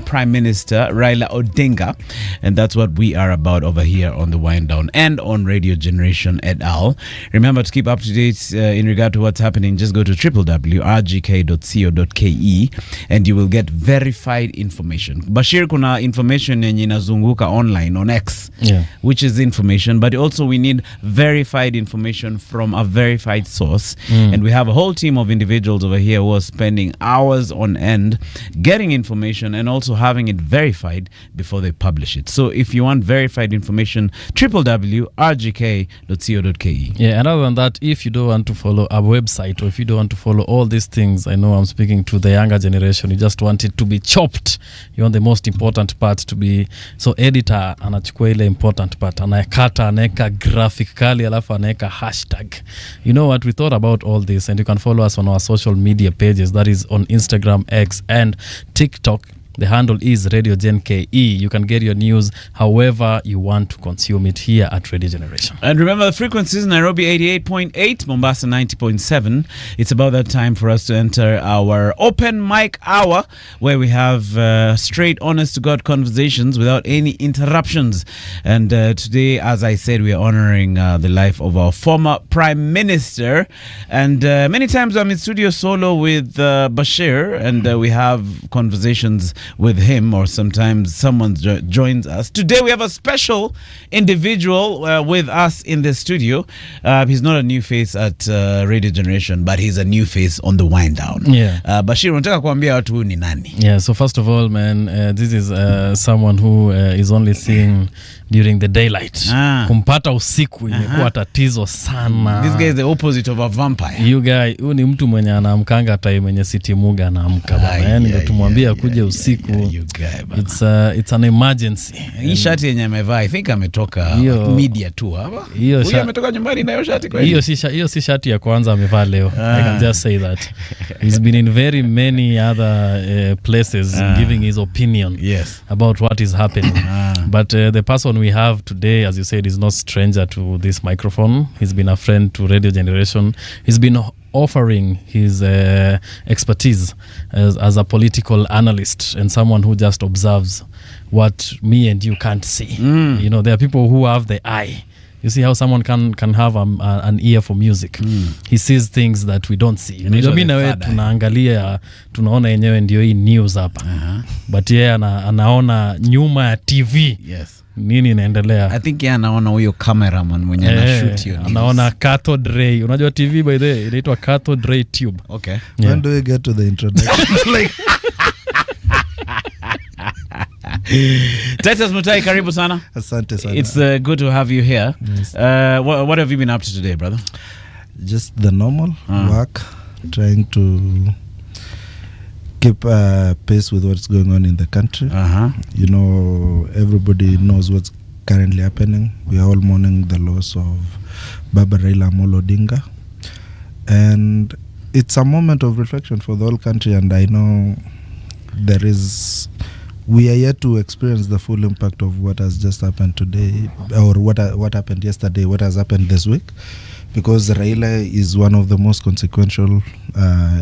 Prime Minister Raila Odinga, and that's what we are about over here on the Wind Down and on Radio Generation et al. Remember to keep up to date in regard to what's happening. Just go to www.rgk.co.ke and you will get verified information. Bashir, kuna information yenye inazunguka online on X, which is information, but also we need verified information from a verified source. And we have a whole team of individuals over here who are spending hours on end getting information and also having it verified before they publish it. So if you want verified information, www.rgk.co.ke. Yeah, and other than that, if you don't want to follow a website or if you don't want to follow all these things, I know I'm speaking to the younger generation, you just want it to be chopped. You want the most important part to be, so editor anachukua ile important part, anayekata, anaweka graphic kali, alafu anaweka hashtag. You know what, we thought about all this, and you can follow us on our social media pages, that is on Instagram, X and TikTok. The handle is Radio Gen KE. You can get your news however you want to consume it here at Radio Generation. And remember the frequencies: Nairobi 88.8, Mombasa 90.7. It's about that time for us to enter our open mic hour, where we have straight, honest-to-God conversations without any interruptions. And today, as I said, we are honoring the life of our former Prime Minister. And many times I'm in studio solo with Bashir, and we have conversations with him, or sometimes someone joins us. Today we have a special individual with us in the studio. He's not a new face at Radio Generation, but he's a new face on the Wind Down. Bashir, unataka kuambia watu huyu ni nani? So first of all, man, this is someone who is only seeing during the daylight. Kumpata usiku imekuwa tatizo sana. This guy is the opposite of a vampire. You guy, huyu ni mtu mwenye anamkanga tai mwenye City Muga anaamka bana. Yani ndio tumwambia kuja usiku. It's an emergency. Hii shati yenye amevaa, I think ametoka media tour hapa. Huyu ametoka nyumbani na hiyo shati kwa hiyo si shati ya kwanza amevaa leo. I can just say that. He's been in very many other places giving his opinion about what is happening. But the person we have today, as you said, is not stranger to this microphone. He's been a friend to Radio Generation. He's been offering his expertise as a political analyst and someone who just observes what me and you can't see. You know, there are people who have the eye. You see how someone can have an ear for music. He sees things that we don't see. Mimi na wewe tunaangalia, tunaona yenyewe ndio hii news hapa. But yeye anaona nyuma ya TV. Nini inaendelea? I think yeye anaona huyo cameraman mwenye anashoot hiyo news. Anaona cathode ray. Unajua TV by the way inaitwa cathode ray tube. Okay. When do we get to the introduction? Like Titus Mutai, karibu sana. Asante sana. It's good to have you here. Yes. What have you been up to today, brother? Just the normal work, trying to keep pace with what's going on in the country. You know, everybody knows what's currently happening. We are all mourning the loss of Baba Raila Odinga, and it's a moment of reflection for the whole country. And I know we are yet to experience the full impact of what has just happened today, or what happened yesterday, what has happened this week, because Raila is one of the most consequential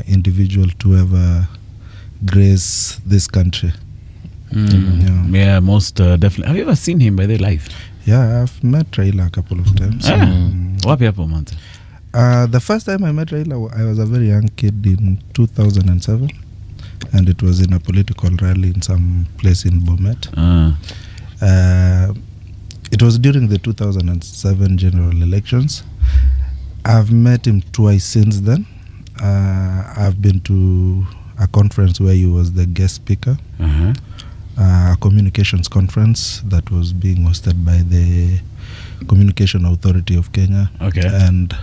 individual to ever grace this country. Most definitely. Have you ever seen him by the life? Yeah, I've met Raila a couple of times. Wapi hapo Manta? The first time I met Raila, I was a very young kid in 2007. And it was in a political rally in some place in Bomet. It was during the 2007 general elections. I've met him twice since then. I've been to a conference where he was the guest speaker, a communications conference that was being hosted by the Communication Authority of Kenya. And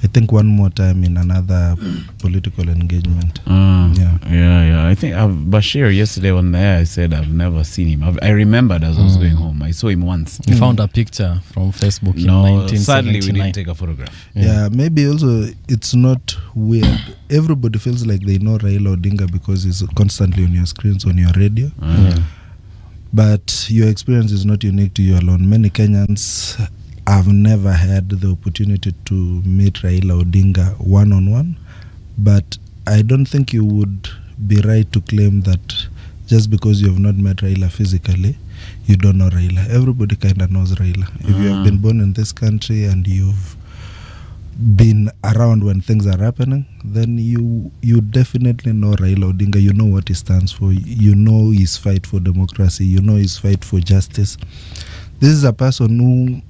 I think one more time in another political engagement. I think Bashir yesterday on the air, I said I've never seen him. I remembered as I was going home. I saw him once. You found a picture from Facebook in 1979. Sadly we didn't take a photograph. Maybe also it's not weird. Everybody feels like they know Raila Odinga because he's constantly on your screens, on your radio. But your experience is not unique to you alone. Many Kenyans I've never had the opportunity to meet Raila Odinga one-on-one, but I don't think you would be right to claim that just because you have not met Raila physically, you don't know Raila. Everybody kind of knows Raila. If you have been born in this country and you've been around when things are happening, then you definitely know Raila Odinga. You know what he stands for. You know his fight for democracy. You know his fight for justice. This is a person who,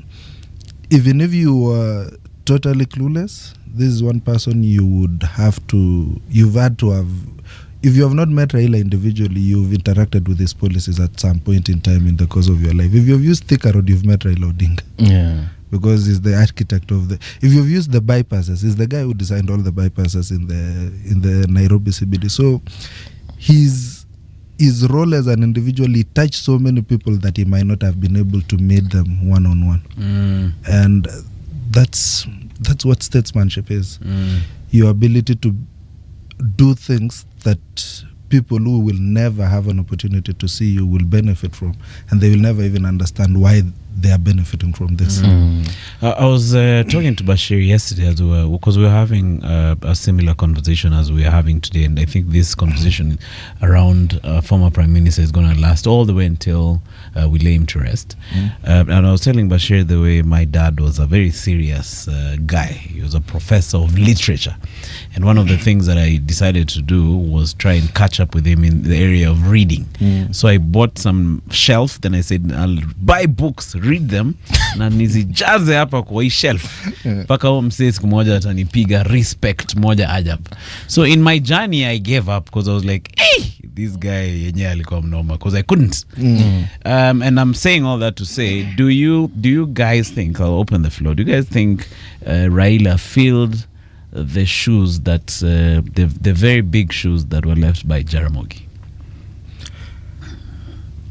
even if you were totally clueless, this is one person you've had to have. If you have not met Raila individually, you've interacted with his policies at some point in time in the course of your life. If you've used Thika Road, you've met Raila Odinga. Yeah. Because he's the architect of the. If you've used the bypasses, he's the guy who designed all the bypasses in the Nairobi CBD. So his role as an individual, he touched so many people that he might not have been able to meet them one-on-one. And that's what statesmanship is. Your ability to do things that people who will never have an opportunity to see you will benefit from, and they will never even understand why they are benefiting from this. I was talking to Bashir yesterday as well, because we were having a similar conversation as we are having today, and I think this conversation around former Prime Minister is going to last all the way until we lay him to rest. And I was telling Bashir the way my dad was a very serious guy. He was a professor of literature, and one of the things that I decided to do was try and catch up with him in the area of reading. So I bought some shelf, then I said I'll buy books, read them na nizijaze hapa kwa hii shelf mpaka huo msee siku moja atanipiga respect moja ajab. So in my journey I gave up because I was like, hey, this guy yenye alikuwa mnoma, because I couldn't. And I'm saying all that to say, do you guys think, I'll open the floor, do you guys think Raila filled the shoes that the very big shoes that were left by Jaramogi?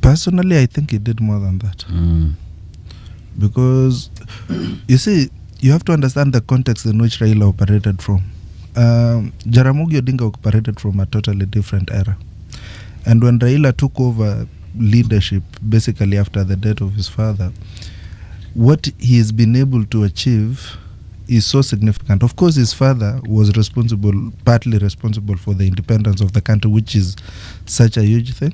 Personally, I think he did more than that. Because you see, you have to understand the context in which Raila operated from. Jaramogi Odinga operated from a totally different era. And when Raila took over leadership, basically after the death of his father, what he has been able to achieve is so significant. Of course, his father was partly responsible for the independence of the country, which is such a huge thing.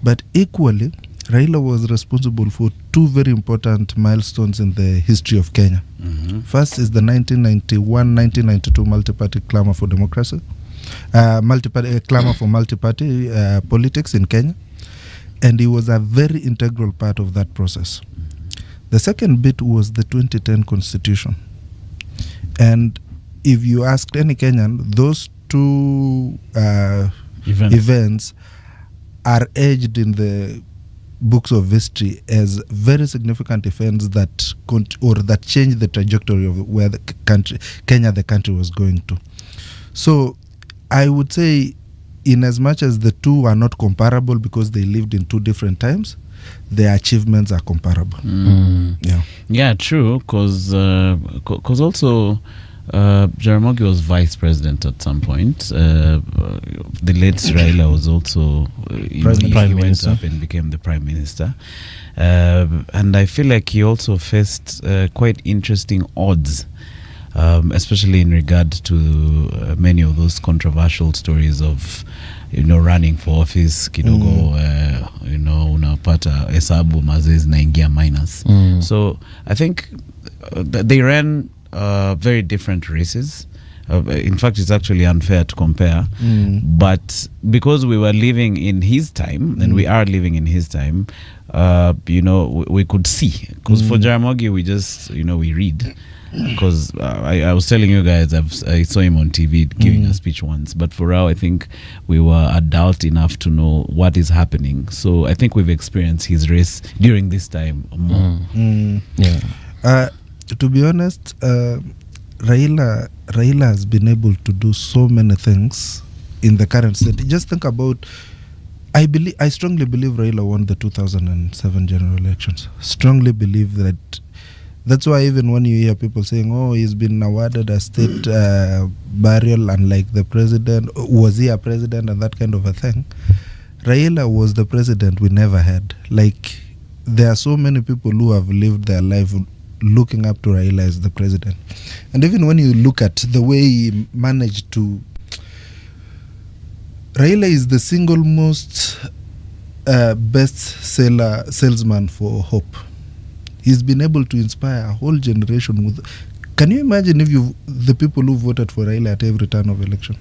But equally, Raila was responsible for two very important milestones in the history of Kenya. First is the 1991-1992 multi-party clamor for democracy, clamor for multi-party politics in Kenya, and he was a very integral part of that process. The second bit was the 2010 constitution, and if you asked any Kenyan, those two events are edged in the books of history as very significant events that changed the trajectory of where the country was going to. So I would say, in as much as the two are not comparable because they lived in two different times, their achievements are comparable. Yeah, true, because also Jaramogi was vice president at some point. The late Raila was also prime minister, up and became the prime minister. And I feel like he also faced quite interesting odds, especially in regard to many of those controversial stories of, running for office kidogo, unapata hesabu mazee zinaingia minus. So I think they ran very different races. In fact, it's actually unfair to compare. But because we were living in his time, and we are living in his time, we could see. Because for Jaramogi, we just, we read. Because I was telling you guys, I saw him on TV giving a speech once. But for Rao, I think we were adult enough to know what is happening. So I think we've experienced his race during this time more. To be honest, Raila has been able to do so many things in the current state. Just think about, I strongly believe Raila won the 2007 general elections. Strongly believe that. That's why even when you hear people saying, oh, he's been awarded a state burial, unlike the president, was he a president and that kind of a thing? Raila was the president we never had. Like, there are so many people who have lived their life looking up to Raila as the president. And even when you look at the way he managed to... Raila is the single most best salesman for hope. He's been able to inspire a whole generation with. Can you imagine if the people who voted for Raila at every turn of election?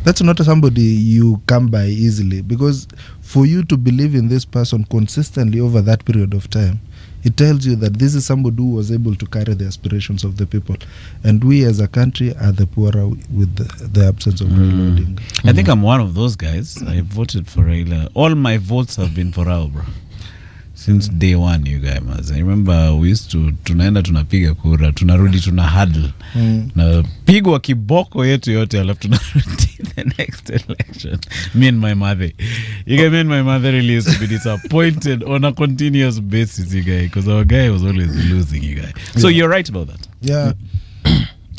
That's not somebody you come by easily, because for you to believe in this person consistently over that period of time, it tells you that this is somebody who was able to carry the aspirations of the people. And we as a country are the poorer with the absence of Raila Odinga. I think I'm one of those guys. I voted for Raila. All my votes have been for Raila, bro. Since day one, you guys. I remember we used to, tunaenda tunapiga kura, tunarudi tuna huddle. Na pigwa kiboko yetu yote, alafu tunarudi the next election. Me and my mother. You guys, me and my mother really used to be disappointed on a continuous basis, you guys, because our guy was always losing, you guys. So you're right about that. Yeah.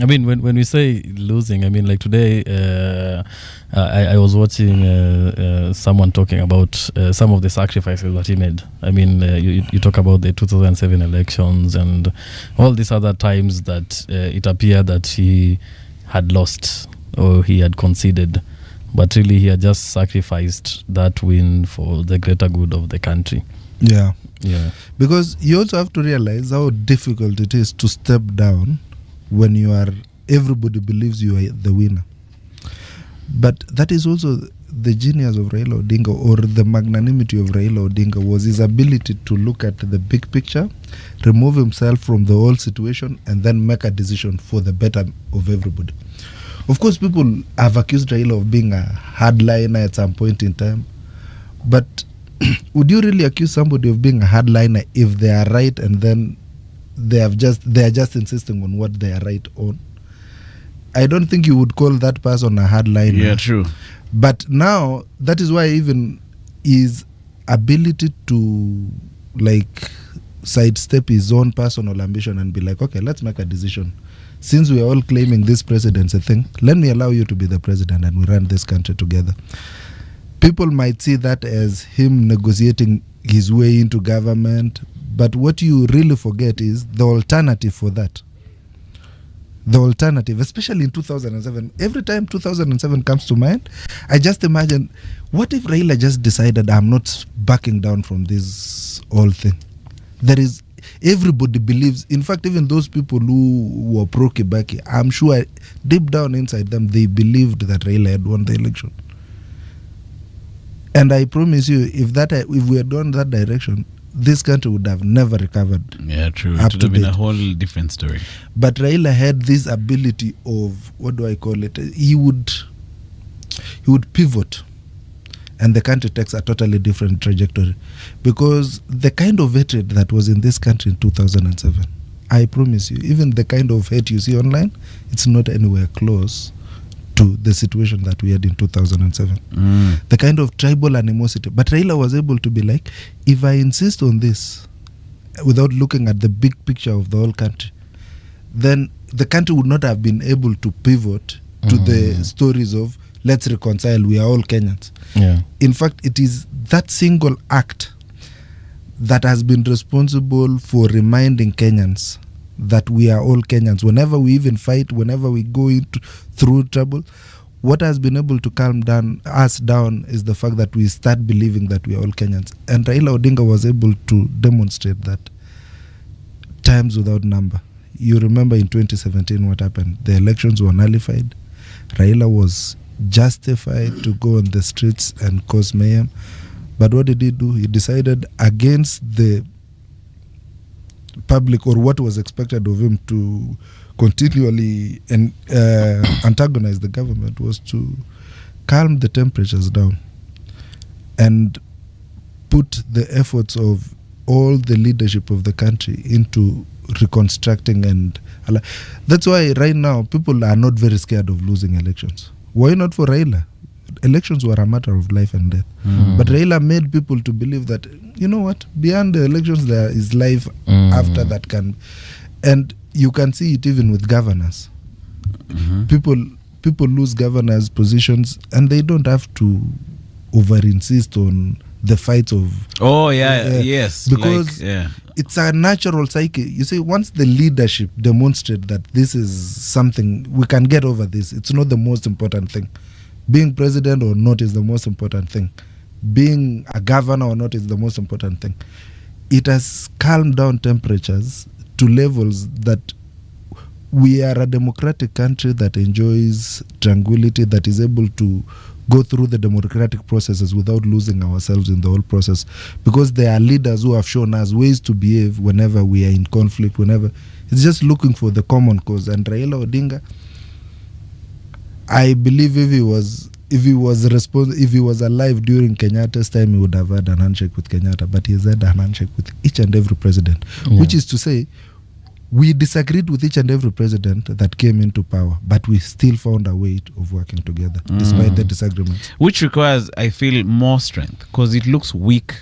I mean, when we say losing, I mean, like today, I was watching someone talking about some of the sacrifices that he made. I mean, you talk about the 2007 elections and all these other times that it appeared that he had lost or he had conceded, but really he had just sacrificed that win for the greater good of the country. Yeah. Yeah. Because you also have to realize how difficult it is to step down when everybody believes you are the winner. But that is also the genius of Raila Odinga, or the magnanimity of Raila Odinga, was his ability to look at the big picture, remove himself from the whole situation, and then make a decision for the better of everybody. Of course, people have accused Raila of being a hardliner at some point in time, but would you really accuse somebody of being a hardliner if they are right and then they are just insisting on what they are right on? I don't think you would call that person a hardliner. Yeah, true. But now that is why even his ability to like sidestep his own personal ambition and be like, okay, let's make a decision. Since we are all claiming this presidency thing, let me allow you to be the president and we run this country together. People might see that as him negotiating his way into government, but what you really forget is the alternative for that. The alternative, especially in 2007, every time 2007 comes to mind, I just imagine, what if Raila just decided, I'm not backing down from this whole thing? Everybody believes, in fact, even those people who were pro-Kibaki, I'm sure deep down inside them, they believed that Raila had won the election. And I promise you, if we had gone that direction, this country would have never recovered. Yeah, true. It would have been a whole different story. But Raila had this ability of, what do I call it? He would pivot, and the country takes a totally different trajectory. Because the kind of hatred that was in this country in 2007, I promise you, even the kind of hate you see online, it's not anywhere close to the situation that we had in 2007. The kind of tribal animosity. But Raila was able to be like, if I insist on this without looking at the big picture of the whole country, then the country would not have been able to pivot to the stories of let's reconcile, we are all Kenyans. Yeah. In fact, it is that single act that has been responsible for reminding Kenyans that we are all Kenyans. Whenever we even fight, whenever we go through trouble, what has been able to calm us down is the fact that we start believing that we are all Kenyans. And Raila Odinga was able to demonstrate that times without number. You remember in 2017 what happened? The elections were nullified. Raila was justified to go on the streets and cause mayhem. But what did he do? He decided against the public, or what was expected of him, to continually antagonize the government, was to calm the temperatures down and put the efforts of all the leadership of the country into reconstructing. And that's why right now people are not very scared of losing elections. Why not for Raila? Elections were a matter of life and death. But Raila made people to believe that, you know what, beyond the elections there is life after that can. And you can see it even with governors. People lose governors' positions and they don't have to over-insist on the fights of... yes. Because it's a natural cycle. You see, once the leadership demonstrate that this is something, we can get over this, it's not the most important thing. Being president or not is the most important thing. being a governor or not is the most important thing. It has calmed down temperatures to levels that we are a democratic country that enjoys tranquility, that is able to go through the democratic processes without losing ourselves in the whole process, because there are leaders who have shown us ways to behave whenever we are in conflict, whenever it's just looking for the common cause. And Raila Odinga, I believe if he was alive during Kenyatta's time, he would have had an handshake with Kenyatta, but he's had a handshake with each and every president, which is to say, we disagreed with each and every president that came into power, but we still found a way of working together despite the disagreements. Which requires, I feel, more strength, because it looks weak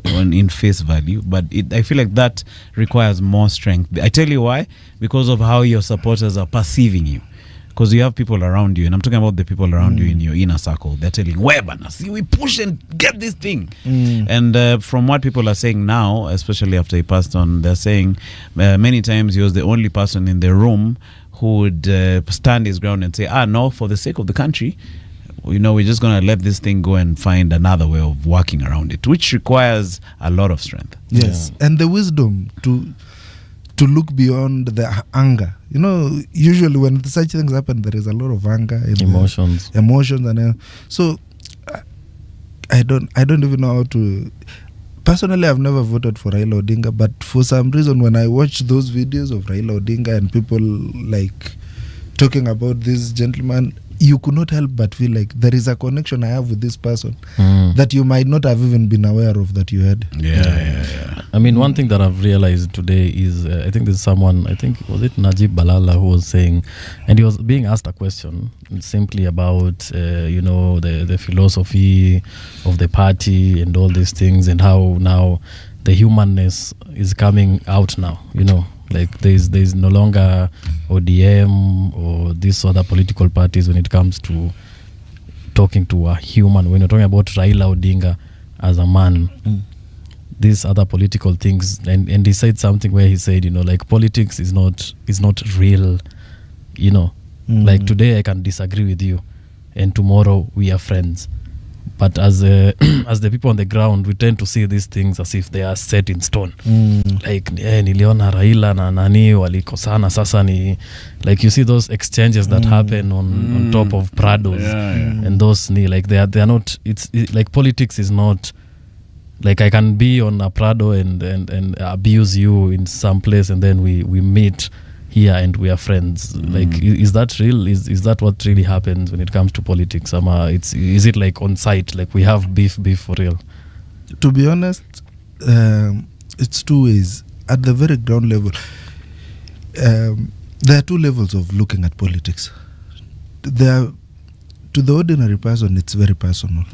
in face value, but I feel like that requires more strength. I tell you why, because of how your supporters are perceiving you. Because you have people around you, and I'm talking about the people around you in your inner circle. They're telling, "Webana, see, we push and get this thing." And from what people are saying now, especially after he passed on, they're saying many times he was the only person in the room who would stand his ground and say, no, for the sake of the country, we're just going to let this thing go and find another way of working around it, which requires a lot of strength. Yes, and the wisdom to look beyond the anger. Usually when such things happen, there is a lot of anger, emotions, and so I don't even know how to. Personally, I've never voted for Raila Odinga, but for some reason, when I watch those videos of Raila Odinga and people like talking about this gentleman, you could not help but feel like there is a connection I have with this person that you might not have even been aware of that you had. Yeah. I mean, one thing that I've realized today is, I think there's someone, was it Najib Balala, who was saying, and he was being asked a question simply about, the philosophy of the party and all these things, and how now the humanness is coming out now, Like there's no longer ODM or these other political parties when it comes to talking to a human. When you're talking about Raila Odinga as a man, these other political things, and he said something where he said, like politics is not real, Like today I can disagree with you, and tomorrow we are friends. But as the people on the ground, we tend to see these things as if they are set in stone. Like niliona Raila na nani walikosana sasa ni, like you see those exchanges that happen on top of Prados, and those like they are not. It's like politics is not like I can be on a Prado and abuse you in some place, and then we meet here and we are friends. Like, is that real? Is that what really happens when it comes to politics? Is it like on site, like we have beef for real? To be honest, it's two ways. At the very ground level, there are two levels of looking at politics. To the ordinary person, it's very personal.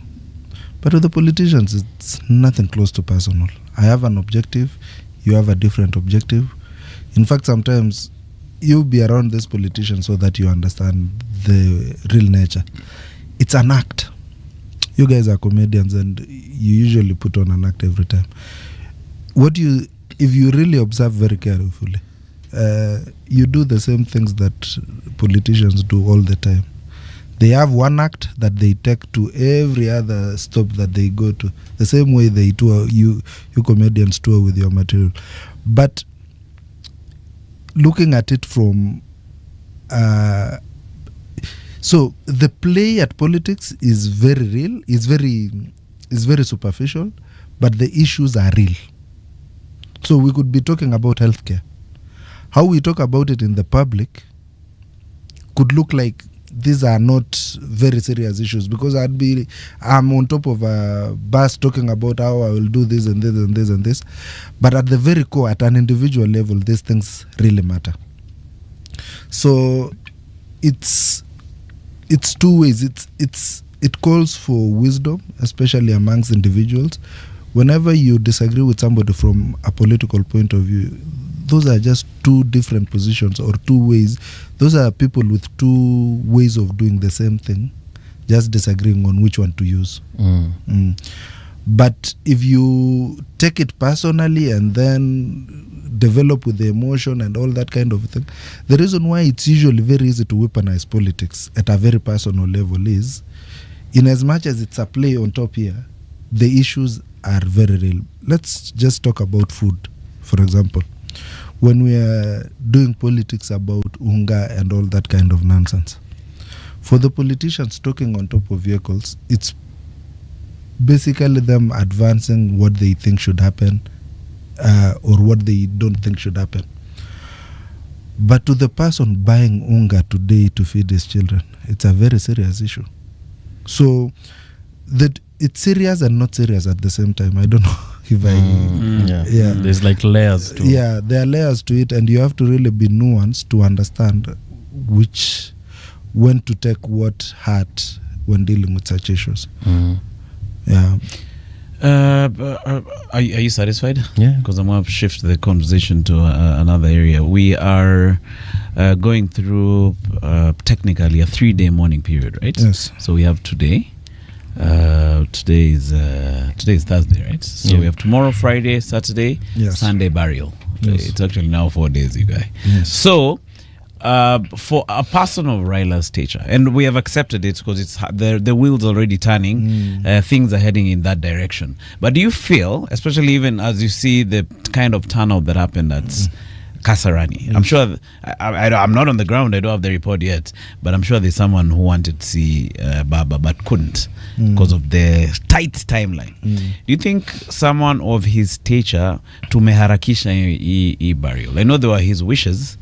But with the politicians, it's nothing close to personal. I have an objective, you have a different objective. In fact, sometimes you'll be around this politician so that you understand the real nature. It's an act. You guys are comedians and you usually put on an act every time. If you really observe very carefully, you do the same things that politicians do all the time. They have one act that they take to every other stop that they go to. The same way they tour, you comedians tour with your material. But looking at it from so the play at politics is very real, is very superficial, but the issues are real. So we could be talking about healthcare. How we talk about it in the public could look like these are not very serious issues, because I'm on top of a bus talking about how I will do this and this and this and this. But at the very core, at an individual level, these things really matter. So it's two ways. It calls for wisdom, especially amongst individuals. Whenever you disagree with somebody from a political point of view, those are just two different positions or two ways. Those are people with two ways of doing the same thing, just disagreeing on which one to use. But if you take it personally and then develop with the emotion and all that kind of thing, the reason why it's usually very easy to weaponize politics at a very personal level is, in as much as it's a play on top here, the issues are very real. Let's just talk about food, for example. When we are doing politics about unga and all that kind of nonsense, for the politicians talking on top of vehicles, it's basically them advancing what they think should happen or what they don't think should happen. But to the person buying unga today to feed his children, it's a very serious issue. So that it's serious and not serious at the same time. I don't know if yeah. There's like layers to it. Yeah, there are layers to it, and you have to really be nuanced to understand when to take what heart when dealing with such issues. Yeah. Are you satisfied? Yeah. Because I'm going to shift the conversation to another area. We are going through technically a 3-day mourning period, right? Yes. So we have today. Today is Thursday, right? So we have tomorrow, Friday, Saturday, Sunday burial. Yes. It's actually now 4 days, you guys. Yes. So for a person of Raila's stature, and we have accepted it because it's the wheels already turning, things are heading in that direction. But do you feel, especially even as you see the kind of turnout that happened at Kasarani, I'm sure I'm not on the ground, I don't have the report yet, but I'm sure there's someone who wanted to see Baba but couldn't because of the tight timeline. Do you think someone of his stature tumeharakisha hii burial? I know there were his wishes,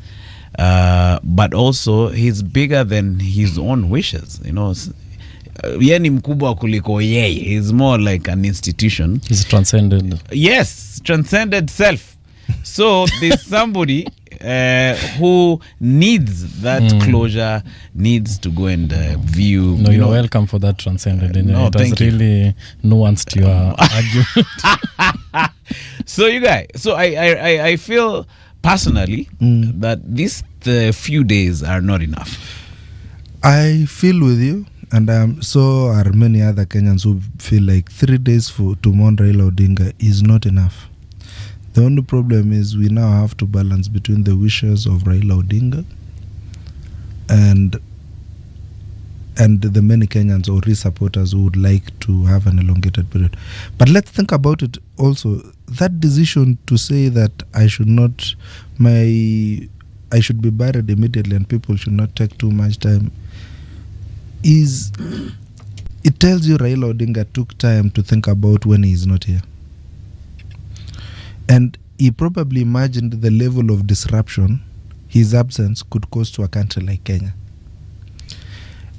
but also he's bigger than his own wishes, you know. Yeye ni mkubwa kuliko yeye. He's more like an institution. He's transcended. Yes, transcended self. So there's somebody who needs that closure, needs to go and view. No, you're welcome for that transcended. No, it was really nuanced your argument. So you guys, so I feel personally that these few days are not enough. I feel with you, and so are many other Kenyans who feel like 3 days to mourn Raila Odinga is not enough. The only problem is we now have to balance between the wishes of Raila Odinga and the many Kenyans or his supporters who would like to have an elongated period. But let's think about it also. That decision to say that I should be buried immediately and people should not take too much time it tells you Raila Odinga took time to think about when he is not here. And he probably imagined the level of disruption his absence could cause to a country like Kenya.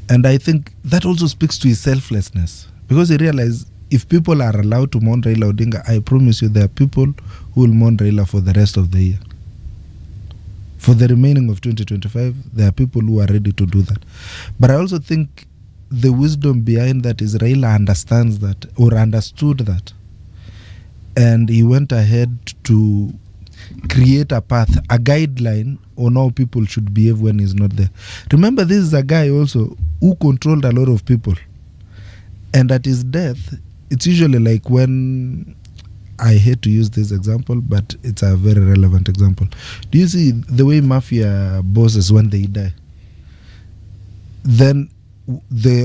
And I think that also speaks to his selflessness, because he realized if people are allowed to mourn Raila Odinga, I promise you there are people who will mourn Raila for the rest of the year. For the remaining of 2025, there are people who are ready to do that. But I also think the wisdom behind that is Raila understands that, or understood that. And he went ahead to create a path, a guideline on how people should behave when he's not there. Remember, this is a guy also who controlled a lot of people. And at his death, it's usually like when, I hate to use this example, but it's a very relevant example. Do you see the way mafia bosses, when they die, then the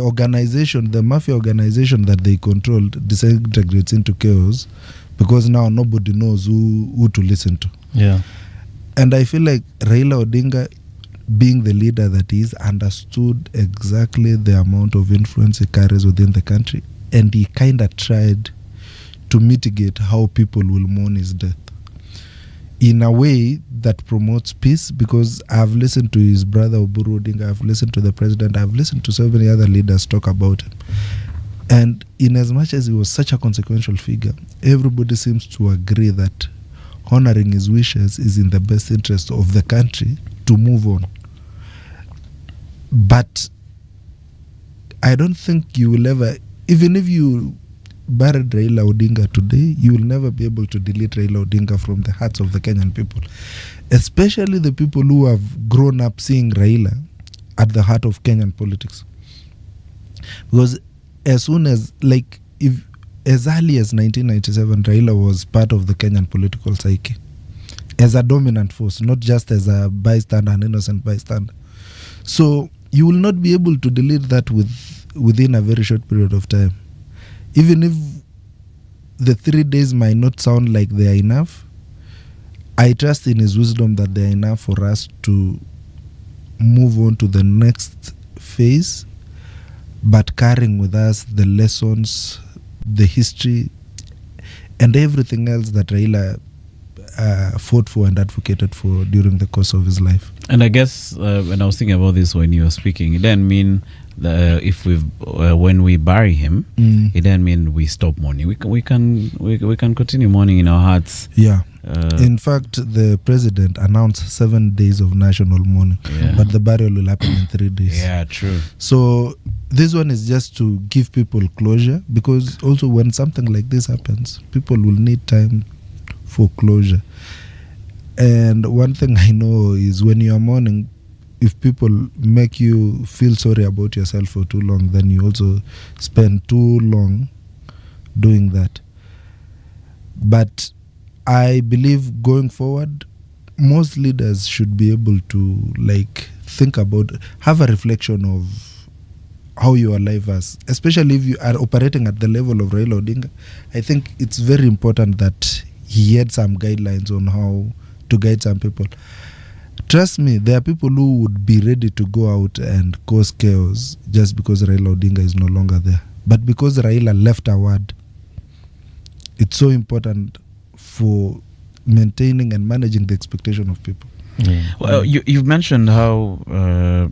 mafia organization that they controlled disintegrates into chaos, because now nobody knows who to listen to. Yeah. And I feel like Raila Odinga, being the leader that he is, understood exactly the amount of influence he carries within the country, and he kind of tried to mitigate how people will mourn his death in a way that promotes peace. Because I've listened to his brother Oburu Odinga, I've listened to the president, I've listened to so many other leaders talk about him. And in as much as he was such a consequential figure, everybody seems to agree that honoring his wishes is in the best interest of the country to move on. But I don't think you will ever, even if you buried Raila Odinga today, you will never be able to delete Raila Odinga from the hearts of the Kenyan people, especially the people who have grown up seeing Raila at the heart of Kenyan politics. Because as soon as, like, if as early as 1997, Raila was part of the Kenyan political psyche as a dominant force, not just as a bystander, an innocent bystander. So you will not be able to delete that within a very short period of time. Even if the 3 days might not sound like they are enough, I trust in his wisdom that they are enough for us to move on to the next phase, but carrying with us the lessons, the history, and everything else that Raila fought for and advocated for during the course of his life. And I guess when I was thinking about this when you were speaking, it didn't mean if when we bury him, it didn't mean we stop mourning. We can continue mourning in our hearts. Yeah. In fact, the president announced 7 days of national mourning, but the burial will happen in 3 days. Yeah, true. So this one is just to give people closure, because also when something like this happens, people will need time for closure. And one thing I know is when you are mourning, if people make you feel sorry about yourself for too long, then you also spend too long doing that. But I believe going forward, most leaders should be able to think about, have a reflection of how your life is, especially if you are operating at the level of Raila Odinga. I think it's very important that he had some guidelines on how to guide some people. Trust me, there are people who would be ready to go out and cause chaos just because Raila Odinga is no longer there. But because Raila left a word, it's so important for maintaining and managing the expectation of people. Well, you've mentioned how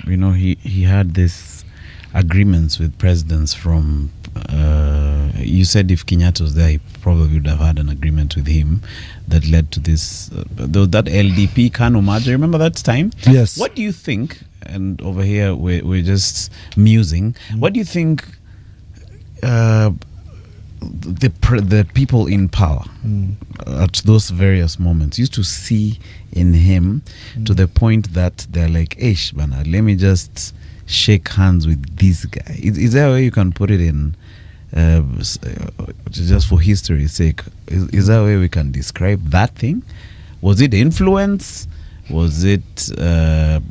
he had this agreements with presidents from you said if Kenyatta was there, he probably would have had an agreement with him that led to this that LDP Kanu merger. Remember that time? Yes. What do you think, and over here we're just musing, what do you think the people in power at those various moments used to see in him to the point that they're like, "Ish, bana, let me just shake hands with this guy"? Is there a way you can put it in, just for history's sake? Is there a way we can describe that thing? Was it influence? Was it a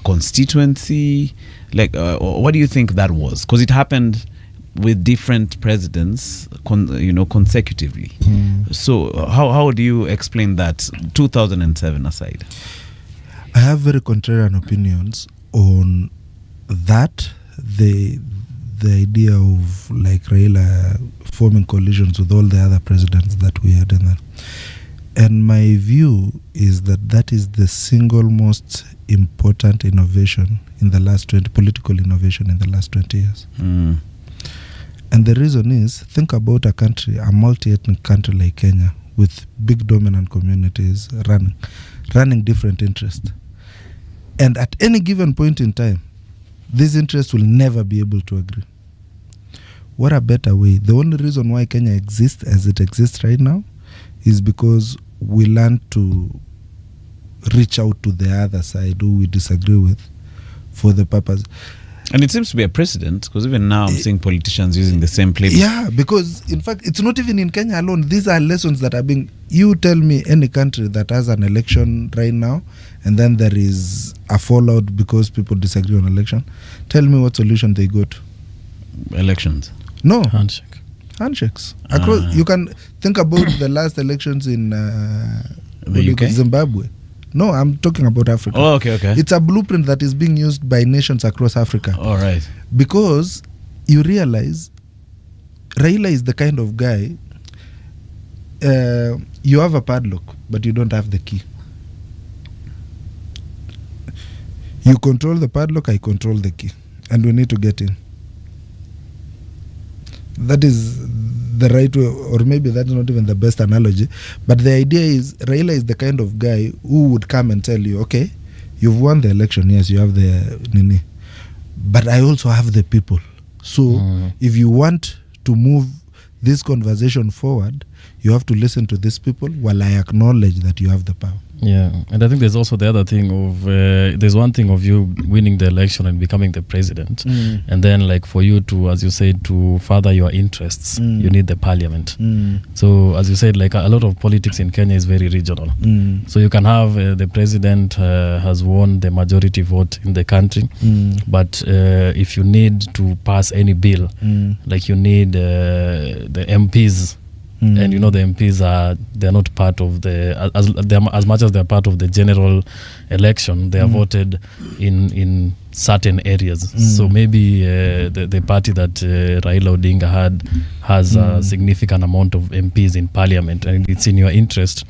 constituency? What do you think that was? Because it happened with different presidents consecutively. So how do you explain that, 2007 aside? I have very contrarian opinions on that. The idea of Raila forming coalitions with all the other presidents that we had in that. And my view is that is the single most important innovation in the last political innovation in the last 20 years. And the reason is, think about a country, a multi-ethnic country like Kenya, with big dominant communities running different interests. And at any given point in time, these interests will never be able to agree. What a better way. The only reason why Kenya exists as it exists right now is because we learned to reach out to the other side who we disagree with for the purpose. And it seems to be a precedent, because even now I'm seeing politicians using the same playbook. Yeah, because in fact, it's not even in Kenya alone. These are lessons that are being... You tell me any country that has an election right now, and then there is a fallout because people disagree on election. Tell me what solution they go to. Elections. No. Handshakes. Across, you can think about the last elections in the UK? Zimbabwe. No, I'm talking about Africa. Oh, okay. It's a blueprint that is being used by nations across Africa. All right. Because you realize Raila is the kind of guy, you have a padlock, but you don't have the key. You control the padlock, I control the key. And we need to get in. That is the right way, or maybe that's not even the best analogy, but the idea is Raila is the kind of guy who would come and tell you, okay, you've won the election, yes, you have the nini, but I also have the people. So if you want to move this conversation forward, you have to listen to these people while I acknowledge that you have the power. Yeah, and I think there's also the other thing of there's one thing of you winning the election and becoming the president, and then for you to, as you said, to further your interests, you need the parliament. So as you said, a lot of politics in Kenya is very regional. So you can have the president has won the majority vote in the country, but if you need to pass any bill, you need the MPs and you know the MPs they're not part of the as much as they're part of the general election, they are voted in certain areas. So maybe the party that Raila Odinga has a significant amount of MPs in parliament, and it's in your interest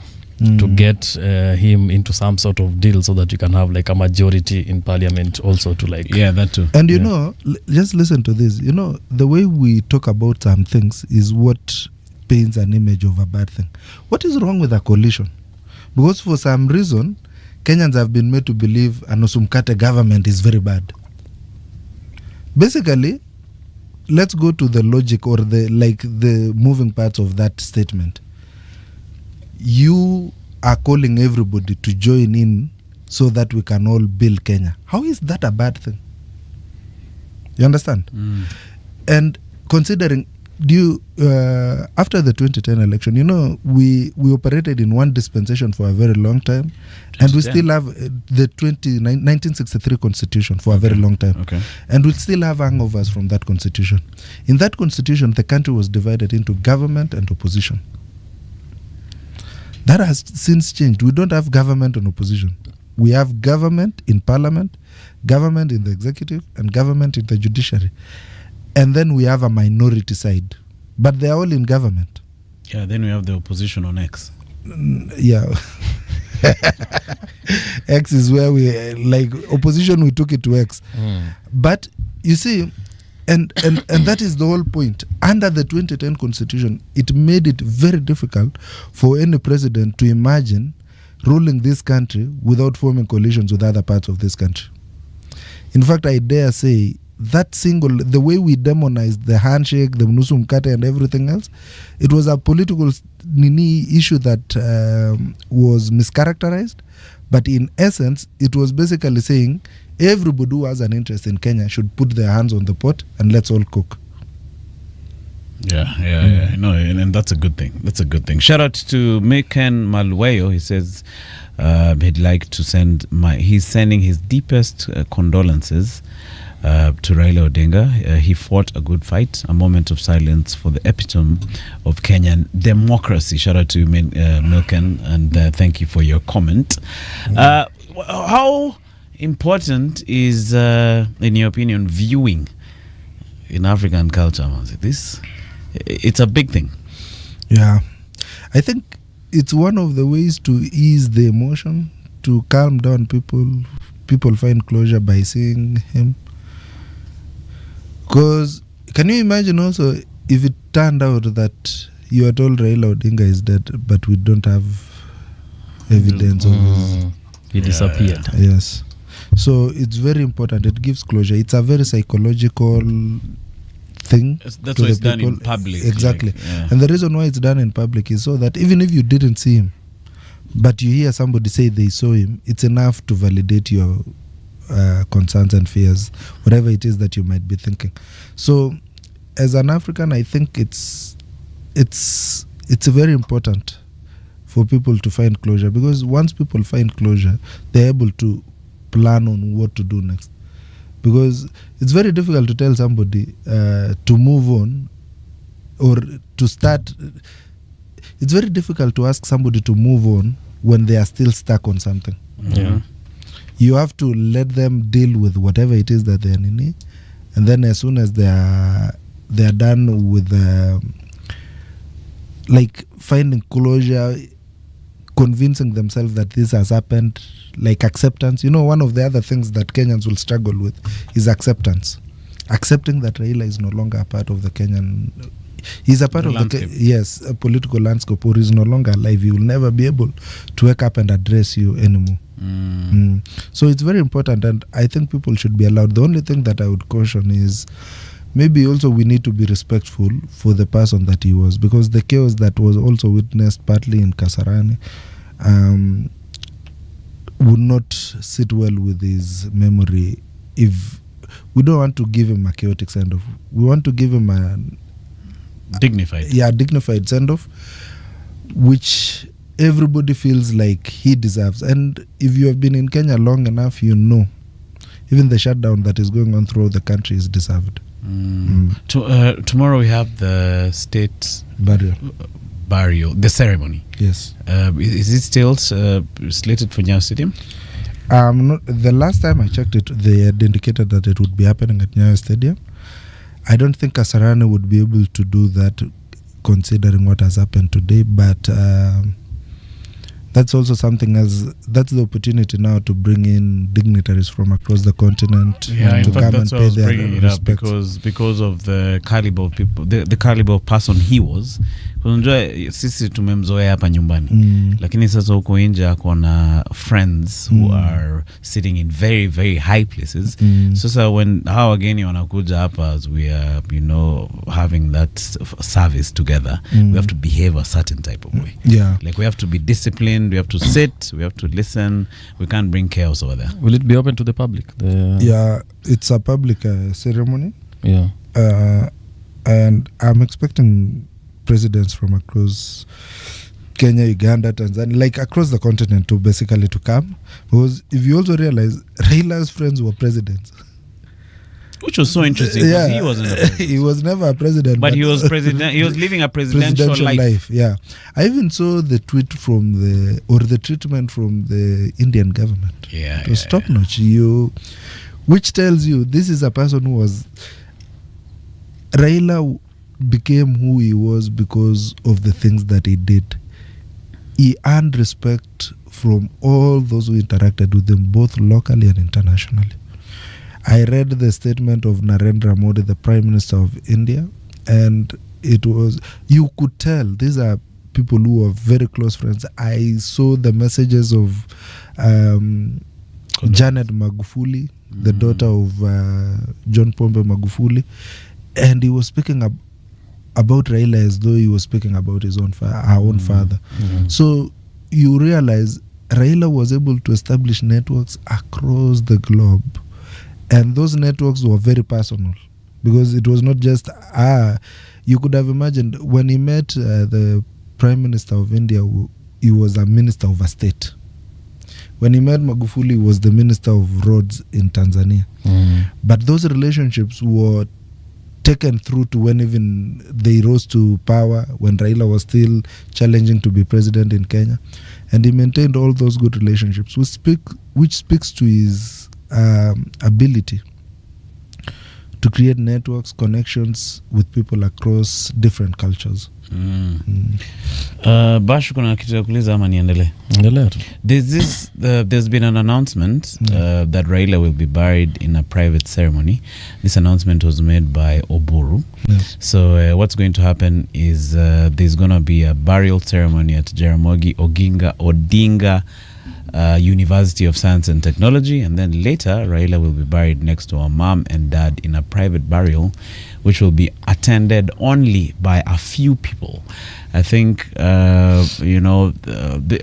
to get him into some sort of deal so that you can have like a majority in parliament also to like that too. And you know, just listen to this. You know, the way we talk about some things is what paints an image of a bad thing. What is wrong with a coalition? Because for some reason Kenyans have been made to believe an Osumkate government is very bad. Basically, let's go to the logic or the moving parts of that statement. You are calling everybody to join in so that we can all build Kenya. How is that a bad thing? You understand? And considering after the 2010 election, you know, we operated in one dispensation for a very long time, and we still have the 1963 constitution for a very long time, and we still have hangovers from that constitution. In that constitution, the country was divided into government and opposition. That has since changed. We don't have government and opposition. We have government in parliament, government in the executive, and government in the judiciary. And then we have a minority side. But they are all in government. Yeah, then we have the opposition on X. Yeah. X is where we, opposition, we took it to X. But you see, and that is the whole point. Under the 2010 constitution, it made it very difficult for any president to imagine ruling this country without forming coalitions with other parts of this country. In fact, I dare say that the way we demonized the handshake, the Mnusu Mkate and everything else, it was a political issue that was mischaracterized. But in essence, it was basically saying everybody who has an interest in Kenya should put their hands on the pot and let's all cook. Yeah. No, and that's a good thing. That's a good thing. Shout out to Mekan Malweyo. He says he'd like to he's sending his deepest condolences to Raila Odinga. He fought a good fight, a moment of silence for the epitome of Kenyan democracy. Shout out to Milken, and thank you for your comment. How important is, in your opinion, viewing in African culture? It's a big thing. Yeah. I think it's one of the ways to ease the emotion, to calm down people. People find closure by seeing him. Because can you imagine also if it turned out that you are told Raila Odinga is dead, but we don't have evidence of his... He disappeared. Yes. So it's very important. It gives closure. It's a very psychological thing. That's why it's done in public. Exactly. And the reason why it's done in public is so that even if you didn't see him, but you hear somebody say they saw him, it's enough to validate your concerns and fears, whatever it is that you might be thinking. So as an African, I think it's very important for people to find closure, because once people find closure, they're able to plan on what to do next. Because it's very difficult to tell somebody to move on or to start. It's very difficult to ask somebody to move on when they are still stuck on something. Yeah. You have to let them deal with whatever it is that they're in, and then as soon as they are done with finding closure, convincing themselves that this has happened, like acceptance. You know, one of the other things that Kenyans will struggle with is acceptance. Accepting that Raila is no longer a part of the Kenyan... He's a part of the... a political landscape, or is no longer alive. He will never be able to wake up and address you anymore. So it's very important, and I think people should be allowed. The only thing that I would caution is maybe also we need to be respectful for the person that he was, because the chaos that was also witnessed partly in Kasarani would not sit well with his memory. If we don't want to give him a chaotic send-off, we want to give him a dignified send-off, which everybody feels like he deserves. And if you have been in Kenya long enough, you know even the shutdown that is going on throughout the country is deserved. Tomorrow we have the state burial, the ceremony. Yes. Is it still slated for Nyayo Stadium? The last time I checked it, they had indicated that it would be happening at Nyayo Stadium. I don't think Kasarani would be able to do that considering what has happened today, but that's also something else. That's the opportunity now to bring in dignitaries from across the continent to come and pay their respects. Because of the caliber of people, the caliber of person he was. Unajua sisi tumemzoea hapa nyumbani, lakini sasa huko nje akona friends who are sitting in very very high places. Sasa when how wageni wanakuja hapa, as we are having that service together, we have to behave a certain type of way. Like we have to be disciplined, we have to sit, we have to listen. We can't bring chaos over there. Will it be open to the public? It's a public ceremony. And I'm expecting presidents from across Kenya, Uganda, Tanzania, like across the continent to basically to come. Because if you also realize, Raila's friends were presidents. Which was so interesting, because he wasn't a president. He was never a president. But he was president. He was living a presidential life. Yeah. I even saw the tweet from the treatment from the Indian government. It was top notch. Which tells you this is a person who was... Raila became who he was because of the things that he did. He earned respect from all those who interacted with him, both locally and internationally. I read the statement of Narendra Modi, the Prime Minister of India, and it was, you could tell these are people who are very close friends. I saw the messages of Janet Magufuli, the daughter of John Pombe Magufuli, and he was speaking about Raila as though he was speaking about his own her own father. So you realize Raila was able to establish networks across the globe, and those networks were very personal, because it was not just you could have imagined when he met the Prime Minister of India, he was a minister of a state. When he met Magufuli, he was the Minister of Roads in Tanzania. But those relationships were taken through to when even they rose to power, when Raila was still challenging to be president in Kenya, and he maintained all those good relationships, which speaks to his ability to create networks, connections with people across different cultures. Bashu, kuna kitu ya kuuliza ama niendelee? Endelea tu. There's been an announcement that Raila will be buried in a private ceremony. This announcement was made by Oburu. Yes. So what's going to happen is there's going to be a burial ceremony at Jaramogi Odinga University of Science and Technology, and then later Raila will be buried next to her mom and dad in a private burial, which will be attended only by a few people. I think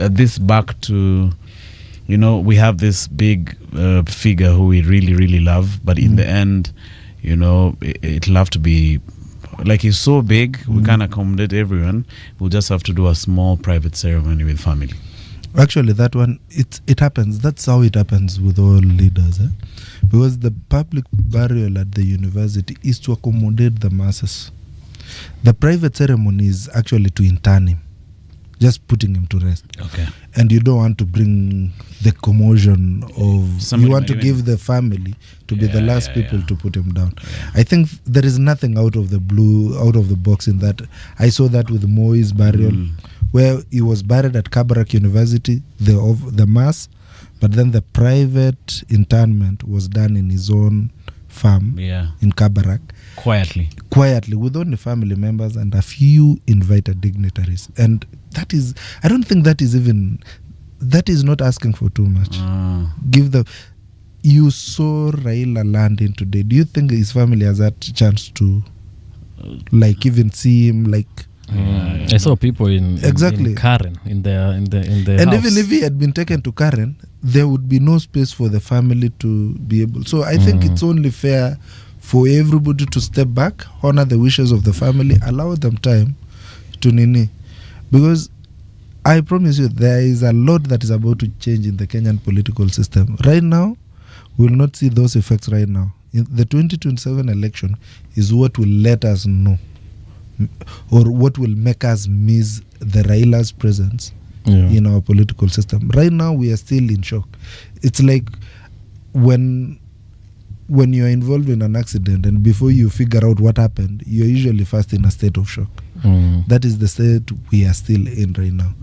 this back to we have this big figure who we really really love, but in the end, it'll have to be like, he's so big, we can't accommodate everyone. We'll just have to do a small private ceremony with family. Actually, that one, it happens. That's how it happens with all leaders. Because the public burial at the university is to accommodate the masses. The private ceremony is actually to intern him, just putting him to rest. Okay. And you don't want to bring the commotion of... Somebody you want to give the family to be the last people to put him down. I think there is nothing out of the blue, out of the box in that. I saw that with Moi's burial, where he was buried at Kabarak University, the mass, but then the private interment was done in his own farm in Kabarak. Quietly, with only family members and a few invited dignitaries. And that is, I don't think that is not asking for too much. You saw Raila landing today. Do you think his family has had a chance to even see him I saw people in Karen in their and house. Even if he had been taken to Karen, there would be no space for the family to be able. So I think it's only fair for everybody to step back, honor the wishes of the family, allow them time to nini. Because I promise you, there is a lot that is about to change in the Kenyan political system. Right now, we will not see those effects right now. In the 2027 election is what will let us know or what will make us miss the Raila's presence in our political system. Right now, we are still in shock. It's like when you're involved in an accident and before you figure out what happened, you're usually first in a state of shock. That is the state we are still in right now.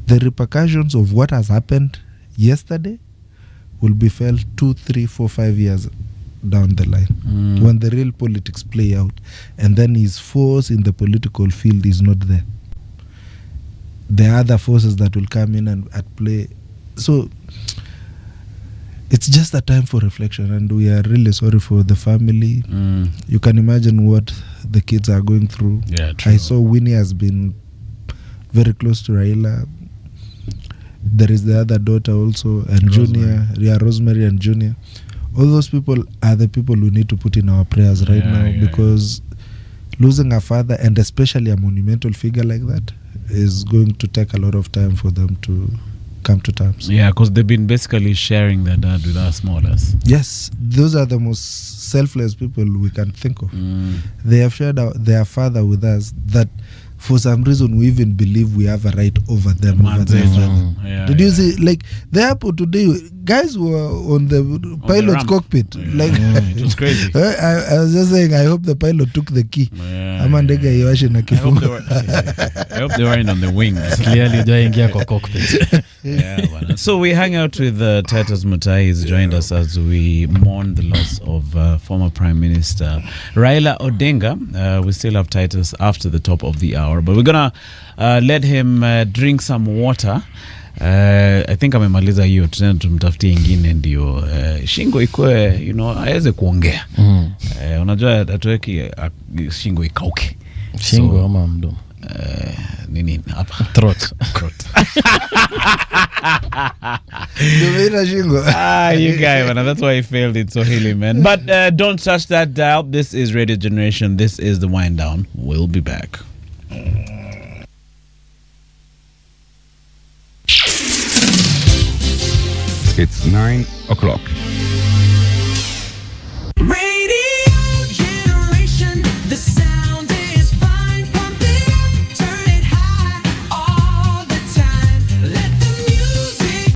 The repercussions of what has happened yesterday will be felt 2, 3, 4, 5 years down the line when the real politics play out, and then his force in the political field is not there. There are other forces that will come in and at play. So it's just a time for reflection, and we are really sorry for the family. You can imagine what the kids are going through. Yeah, true. I saw Winnie has been very close to Raila. There is the other daughter also, and Junior, Rosemary and Junior. All those people are the people we need to put in our prayers right now, because losing a father, and especially a monumental figure like that, is going to take a lot of time for them to come to terms. Yeah, because they've been basically sharing their dad with us, more or less. Yes, those are the most selfless people we can think of. They have shared their father with us, that for some reason we even believe we have a right over them, over their father. Did you see, like, the airport today, guys were on the pilot's cockpit. Like, it was crazy. I was just saying, I hope the pilot took the key. I hope they weren't on the wings. Clearly they cockpit. So we hang out with Titus Mutai. He's joined us as we mourn the loss of former Prime Minister Raila Odinga. We still have Titus after the top of the hour, but we're gonna let him drink some water. I think amemaliza hiyo, tunaenda tumtafutie ingine ndio shingo ikue, aweze kuongea. Unajua atuweki shingo ikauke. Shingo ama mdomo? Nini hapa? Throat. You guy, man, that's why he failed it so hilly, man. But don't touch that dial. This is Radio Generation. This is the Wind Down. We'll be back. It's 9 o'clock.